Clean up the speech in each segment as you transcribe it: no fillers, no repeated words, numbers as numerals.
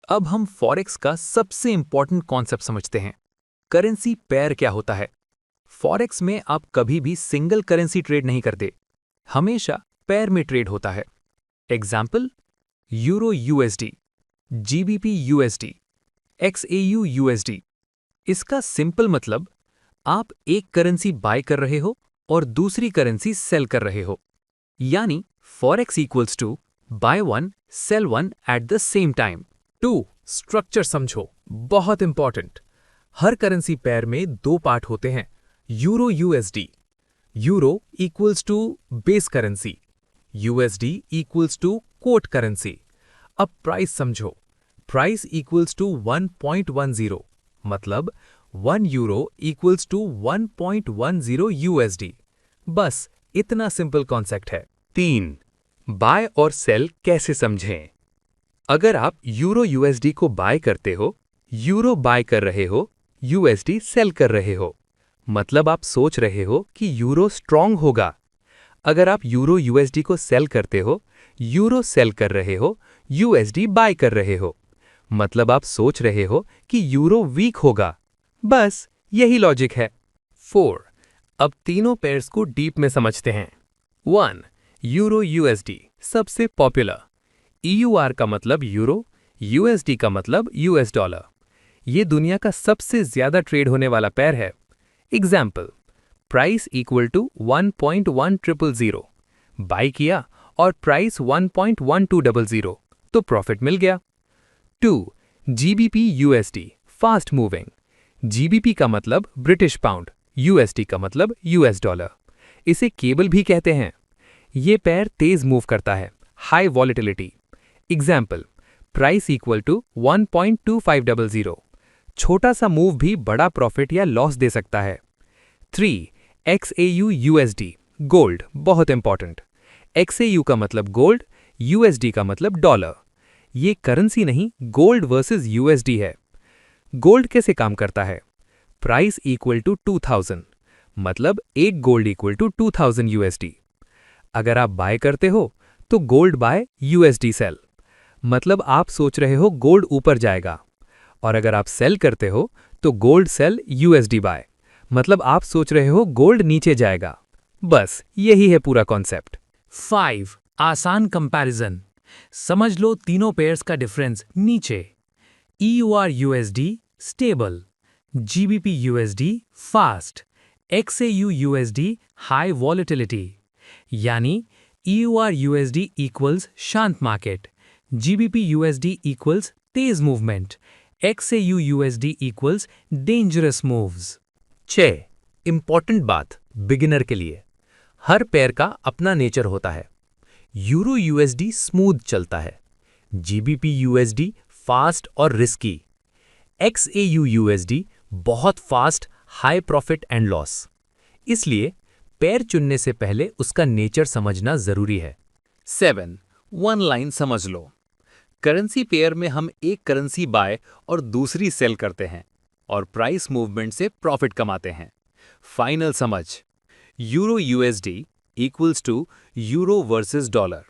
अब हम फॉरेक्स का सबसे इंपॉर्टेंट कॉन्सेप्ट समझते हैं। करेंसी पेयर क्या होता है? फॉरेक्स में आप कभी भी सिंगल करेंसी ट्रेड नहीं करते, हमेशा पेयर में ट्रेड होता है। Example, euro USD, GBP USD, XAU USD. इसका सिंपल मतलब, आप एक करेंसी बाय कर रहे हो और दूसरी करेंसी सेल कर रहे हो। यानी forex equals to buy one sell one at the same time. 2. Structure समझो, बहुत इंपॉर्टेंट। हर करेंसी पेयर में दो पार्ट होते हैं। Euro USD, euro equals to base currency, USD equals to quote currency. अब प्राइस समझो, प्राइस इक्वल्स टू 1.10, मतलब 1 euro equals to 1.10 USD. बस इतना सिंपल कॉन्सेप्ट है। 3. बाय और सेल कैसे समझें? अगर आप यूरो यूएसडी को बाय करते हो, यूरो बाय कर रहे हो, यूएसडी सेल कर रहे हो, मतलब आप सोच रहे हो कि यूरो स्ट्रांग होगा। अगर आप यूरो यूएसडी को सेल करते हो, यूरो सेल कर रहे हो, यूएसडी बाय कर रहे हो, मतलब आप सोच रहे हो कि यूरो वीक होगा। बस यही लॉजिक है। 4. अब तीनों पेयर्स को डीप में समझते हैं। 1. यूरो यूएसडी, सबसे पॉपुलर। ईयूआर का मतलब यूरो, यूएसडी का मतलब यूएस डॉलर। ये दुनिया का सबसे ज्यादा ट्रेड होने वाला पेयर है। Example, price equal to 1.1300, buy किया और प्राइस 1.1200, तो प्रॉफिट मिल गया। 2. GBP USD, fast moving. जीबीपी का मतलब ब्रिटिश पाउंड, यूएसडी का मतलब यूएस डॉलर। इसे केबल भी कहते हैं। ये पेयर तेज मूव करता है, high volatility. Example, price equal to 1.2500, छोटा सा मूव भी बड़ा प्रॉफिट या लॉस दे सकता है। 3. एक्सएयू यूएसडी, गोल्ड, बहुत इंपॉर्टेंट। एक्सएयू का मतलब गोल्ड, यूएसडी का मतलब डॉलर। ये करेंसी नहीं, गोल्ड वर्सेस यूएसडी है। गोल्ड कैसे काम करता है? प्राइस इक्वल टू 2000, मतलब एक गोल्ड इक्वल टू 2000 यूएसडी। अगर आप बाय करते हो तो गोल्ड बाय यूएसडी सेल, मतलब आप सोच रहे हो गोल्ड ऊपर जाएगा। और अगर आप सेल करते हो तो गोल्ड सेल यूएसडी बाय, मतलब आप सोच रहे हो गोल्ड नीचे जाएगा। बस यही है पूरा कॉन्सेप्ट। 5. आसान कंपैरिजन। समझ लो तीनों पेयर्स का डिफरेंस नीचे। EUR USD stable, GBP USD fast, XAU USD high volatility. यानी ईयूआर यूएसडी इक्वल्स शांत मार्केट, जीबीपी यूएसडी इक्वल्स तेज movement, XAU USD equals dangerous moves. 6. Important बात बिगिनर के लिए, हर पेयर का अपना नेचर होता है। यूरो यूएसडी स्मूथ चलता है, जीबीपी यूएसडी फास्ट और रिस्की, एक्सएयू यूएसडी बहुत fast, high profit and loss. इसलिए पेयर चुनने से पहले उसका नेचर समझना जरूरी है। 7. वन लाइन समझ लो। करेंसी पेयर में हम एक करेंसी बाय और दूसरी सेल करते हैं और प्राइस मूवमेंट से प्रॉफिट कमाते हैं। फाइनल समझ, euro USD equals to euro versus dollar,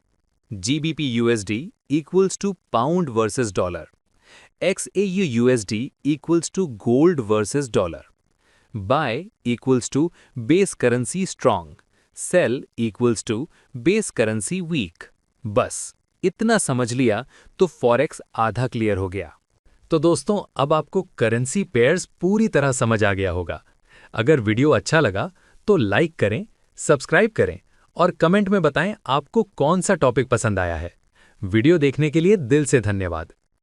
GBP USD equals to pound versus dollar, XAU USD equals to gold versus dollar, buy equals to base currency strong, sell equals to base currency weak. बस इतना समझ लिया तो forex आधा clear हो गया। तो दोस्तों, अब आपको करेंसी पेयर्स पूरी तरह समझ आ गया होगा। अगर वीडियो अच्छा लगा तो लाइक करें, सब्सक्राइब करें और कमेंट में बताएं आपको कौन सा टॉपिक पसंद आया है। वीडियो देखने के लिए दिल से धन्यवाद।